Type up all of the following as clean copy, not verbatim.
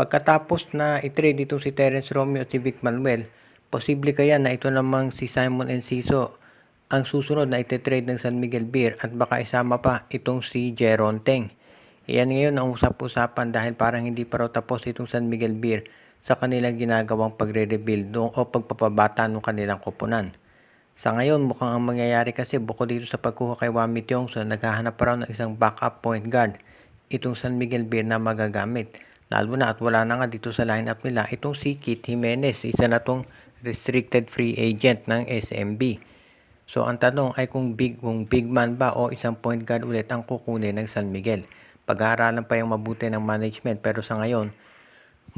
Pagkatapos na i-trade itong si Terence Romeo at si Vic Manuel, posible kaya na ito namang si Simon Enciso ang susunod na ite-trade ng San Miguel Beer at baka isama pa itong si Jeron Teng. Iyan ngayon ang usap-usapan dahil parang hindi pa raw tapos itong San Miguel Beer sa kanilang ginagawang pagre-rebuild o pagpapabata ng kanilang koponan. Sa ngayon, mukhang ang mangyayari kasi bukod dito sa pagkuha kay Wami Tiongson, naghahanap pa raw ng isang backup point guard itong San Miguel Beer na magagamit. Lalo na at wala na nga dito sa lineup nila itong si Kit Jimenez, isa na tong restricted free agent ng SMB. So ang tanong ay kung big man ba o isang point guard ulit ang kukunin ng San Miguel. Pag-aaralan pa yung mabuti ng management pero sa ngayon,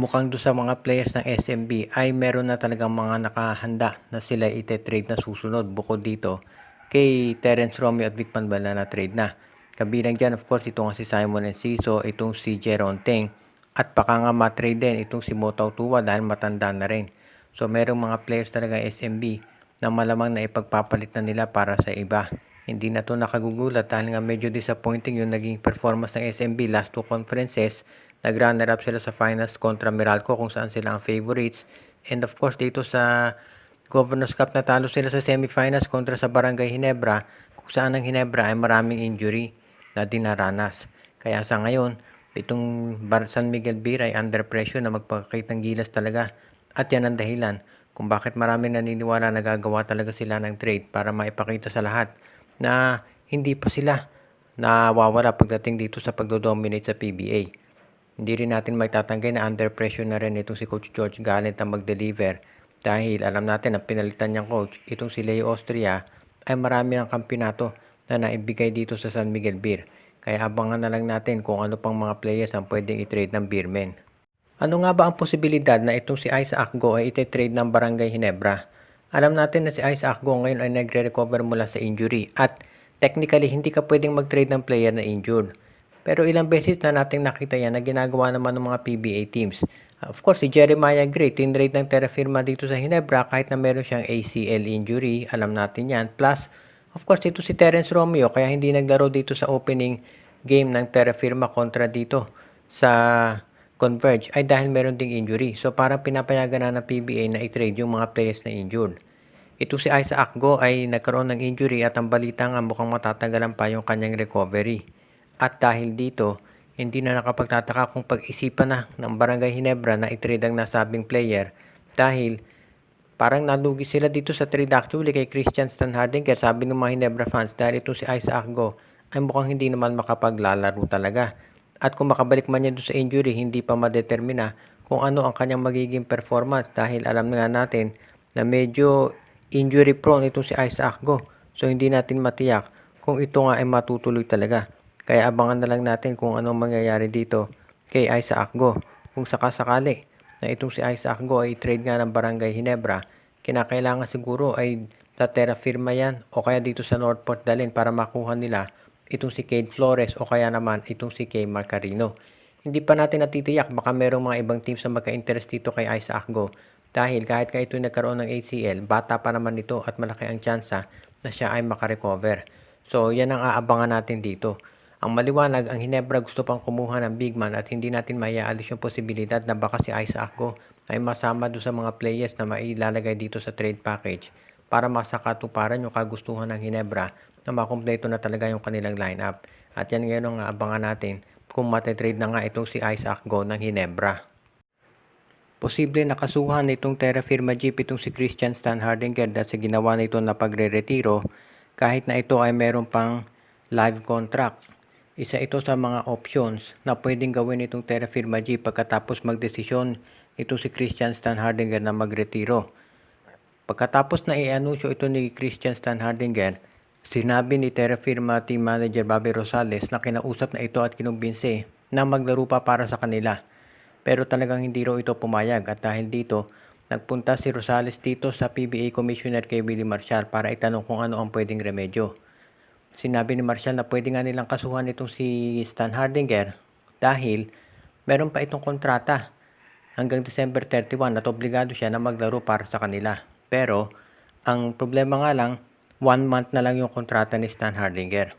mukhang doon sa mga players ng SMB ay meron na talagang mga nakahanda na sila ite-trade na susunod bukod dito kay Terence Romeo at Vic Manuel na na-trade na. Kabilang dyan of course itong si Simon Enciso, itong si Jeron Teng at baka nga ma-trade din itong si Motaw Tua dahil matanda na rin. So merong mga players talaga SMB na malamang na ipagpapalit na nila para sa iba. Hindi na to nakagugulat dahil nga medyo disappointing yung naging performance ng SMB last two conferences. Nag-runner up sila sa finals kontra Meralco kung saan sila ang favorites. And of course dito sa Governor's Cup natalo sila sa semifinals kontra sa Barangay Ginebra kung saan ang Ginebra ay maraming injury na dinaranas. Kaya sa ngayon, itong San Miguel Beer ay under pressure na magpakakit ng gilas talaga. At yan ang dahilan kung bakit marami naniniwala na gagawa talaga sila ng trade para maipakita sa lahat na hindi pa sila nawawala pagdating dito sa pagdodominate sa PBA. Hindi rin natin maitatanggi na under pressure na rin itong si Coach George Gallant na mag-deliver dahil alam natin na pinalitan niyang coach, itong si Leo Austria ay marami ng kampyonato na naibigay dito sa San Miguel Beer. Kaya abangan na lang natin kung ano pang mga players ang pwedeng i-trade ng Beermen. Ano nga ba ang posibilidad na itong si Isaac Go ay ite-trade ng Barangay Ginebra? Alam natin na si Isaac Go ngayon ay nagre-recover mula sa injury at technically hindi ka pwedeng mag-trade ng player na injured. Pero ilang beses na nating nakita yan na ginagawa naman ng mga PBA teams. Of course, si Jeremiah Gray, tinrade ng Terra Firma dito sa Ginebra kahit na meron siyang ACL injury. Alam natin yan. Plus, of course, dito si Terence Romeo kaya hindi naglaro dito sa opening game ng Terra Firma kontra dito sa Converge ay dahil meron ding injury. So parang pinapayagan na ng PBA na i-trade yung mga players na injured. Ito si Isaac Go ay nagkaroon ng injury at ang balita nga mukhang matatagalan pa yung kanyang recovery. At dahil dito, hindi na nakapagtataka kung pag-isipan na ng Barangay Ginebra na i-trade ang nasabing player dahil parang nalugi sila dito sa trade actually kay Christian Stan Hardinger, sabi ng mga Ginebra fans dahil ito si Isaac Go ay mukhang hindi naman makapaglalaro talaga. At kung makabalik man niya doon sa injury, hindi pa madetermina kung ano ang kanyang magiging performance dahil alam nga natin na medyo injury prone itong si Isaac Go. So hindi natin matiyak kung ito nga ay matutuloy talaga. Kaya abangan na lang natin kung anong mangyayari dito kay Isaac Go. Kung sakasakali na itong si Isaac Go ay trade nga ng Barangay Ginebra, kinakailangan siguro ay sa Terra Firma yan o kaya dito sa Northport dalhin para makuha nila itong si Cade Flores o kaya naman itong si Kay Marcarino. Hindi pa natin natitiyak baka merong mga ibang teams na magka-interest dito kay Isaac Go dahil kahit ka ito nagkaroon ng ACL, bata pa naman ito at malaki ang tsansa na siya ay makarecover. So yan ang aabangan natin dito. Ang maliwanag, ang Ginebra gusto pang kumuha ng big man at hindi natin maiaalis yung posibilidad na baka si Isaac Go ay masama doon sa mga players na mailalagay dito sa trade package para masakatuparan yung kagustuhan ng Ginebra na makumpleto na talaga yung kanilang lineup. At yan ngayon ang abangan natin kung matitrade na nga itong si Isaac Go ng Ginebra. Posible nakasuhan nitong Terra Firma Jeep itong si Christian Stan Hardinger dahil sa ginawa nito na pagre-retiro kahit na ito ay meron pang live contract. Isa ito sa mga options na pwedeng gawin itong Terra Firma Jeep pagkatapos magdesisyon itong si Christian Stan Hardinger na magretiro. Pagkatapos na i-anunsyo ito ni Christian Stan Hardinger, sinabi ni Terra Firma Team Manager Bobby Rosales na kinausap na ito at kinumbinse na maglaro pa para sa kanila. Pero talagang hindi raw ito pumayag at dahil dito, nagpunta si Rosales dito sa PBA Commissioner kay Willie Marshall para itanong kung ano ang pwedeng remedyo. Sinabi ni Marshall na pwede nga nilang kasuhan itong si Stan Hardinger dahil meron pa itong kontrata hanggang December 31 at obligado siya na maglaro para sa kanila. Pero ang problema nga lang, 1 month na lang yung kontrata ni Stan Hardinger.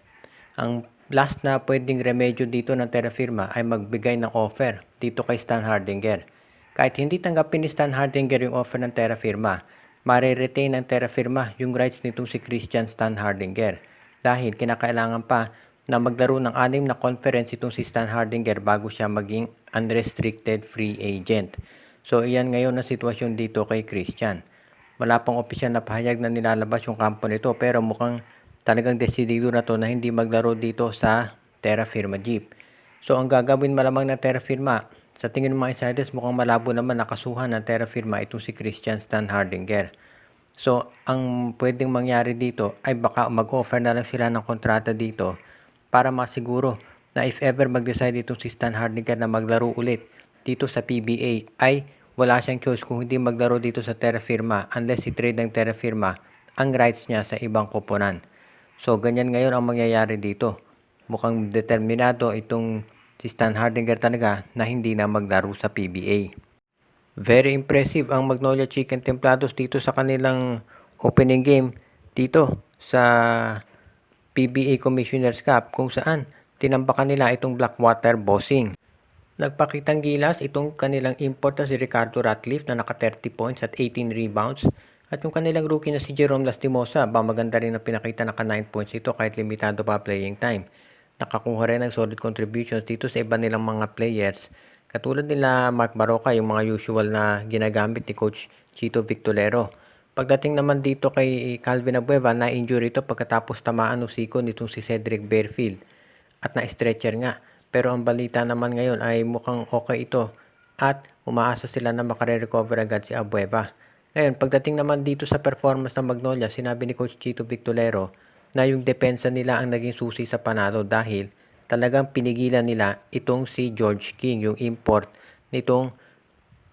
Ang last na pwedeng remedyo dito ng Terra Firma ay magbigay ng offer dito kay Stan Hardinger. Kahit hindi tanggapin ni Stan Hardinger yung offer ng Terra Firma, mare-retain ng Terra Firma yung rights nitong si Christian Stan Hardinger. Dahil kinakailangan pa na maglaro ng 6 na conference itong si Stan Hardinger bago siya maging unrestricted free agent. So iyan ngayon ang sitwasyon dito kay Christian. Wala pang opisyal na pahayag na nilalabas yung kampo nito pero mukhang talagang desidido na to na hindi maglaro dito sa Terra Firma Jeep. So ang gagawin malamang ng Terra Firma, sa tingin ng mga insiders mukhang malabo naman nakasuhan ng Terra Firma itong si Christian Stan Hardinger. So ang pwedeng mangyari dito ay baka mag-offer na lang sila ng kontrata dito para masiguro na if ever mag-decide itong si Stan Hardinger na maglaro ulit dito sa PBA ay wala siyang choice kung hindi maglaro dito sa Terra Firma unless i-trade ng Terra Firma ang rights niya sa ibang koponan. So, ganyan ngayon ang mangyayari dito. Mukhang determinado itong si Stan Hardinger talaga na hindi na maglaro sa PBA. Very impressive ang Magnolia Chicken Templados dito sa kanilang opening game dito sa PBA Commissioner's Cup kung saan tinambakan nila itong Blackwater Bossing. Nagpakitang gilas itong kanilang import na si Ricardo Ratcliffe na naka 30 points at 18 rebounds. At yung kanilang rookie na si Jerome Lastimosa, maganda rin ang pinakita, naka 9 points ito kahit limitado pa playing time. Nakakuha rin ng solid contributions dito sa iba nilang mga players. Katulad nila Mark Baroka, yung mga usual na ginagamit ni Coach Chito Victolero. Pagdating naman dito kay Calvin Abueva, na-injury ito pagkatapos tamaan ng siko nitong si Cedric Bearfield. At na-stretcher nga. Pero ang balita naman ngayon ay mukhang okay ito at umaasa sila na makare-recover agad si Abueva. Ngayon, pagdating naman dito sa performance ng Magnolia, sinabi ni Coach Chito Victolero na yung depensa nila ang naging susi sa panalo dahil talagang pinigilan nila itong si George King, yung import nitong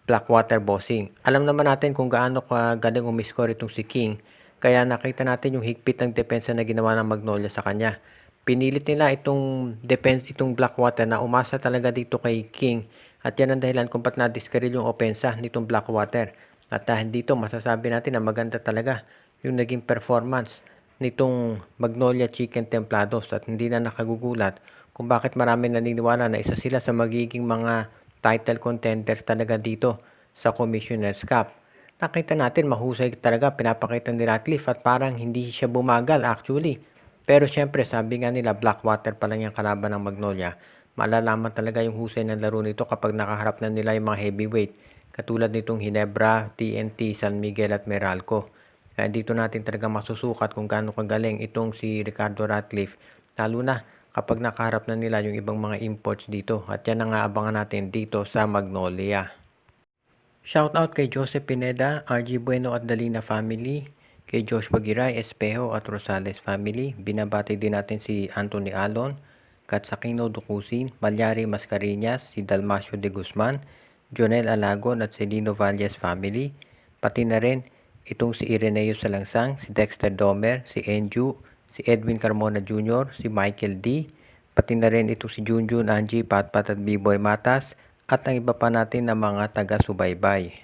Blackwater Bossing. Alam naman natin kung gaano kagaling umiscore itong si King, kaya nakita natin yung higpit ng depensa na ginawa ng Magnolia sa kanya. Pinilit nila itong Blackwater na umasa talaga dito kay King at yan ang dahilan kung ba't na-discarrel yung opensa nitong Blackwater. At dahil dito, masasabi natin na maganda talaga yung naging performance nitong Magnolia Chicken Templados at hindi na nakagugulat kung bakit marami naniniwala na isa sila sa magiging mga title contenders talaga dito sa Commissioner's Cup. Nakita natin mahusay talaga pinapakita ni Ratcliffe at parang hindi siya bumagal actually. Pero syempre sabi nga nila Blackwater pa lang yung kalaban ng Magnolia. Malalaman talaga yung husay ng laro nito kapag nakaharap na nila yung mga heavyweight katulad nitong Hinebra, TNT, San Miguel at Meralco. Kaya dito natin talaga masusukat kung gaano kagaling itong si Ricardo Ratcliffe, lalo na kapag nakaharap na nila yung ibang mga imports dito. At yan ang aabangan natin dito sa Magnolia. Shoutout kay Joseph Pineda, RG Bueno at Dalina family, kay Joshua Giray, Espejo at Rosales family. Binabati din natin si Anthony Alon, Katsakino Ducusin, Malyari Mascareñas, si Dalmacio de Guzman, Jonel Alagon at Celino Valles family. Pati na rin itong si Ireneo Salangsang, si Dexter Domer, si Enju, si Edwin Carmona Jr., si Michael D. Pati na rin itong si Junjun, Angie, Patpat at B-Boy Matas at ang iba pa natin na mga taga-subaybay.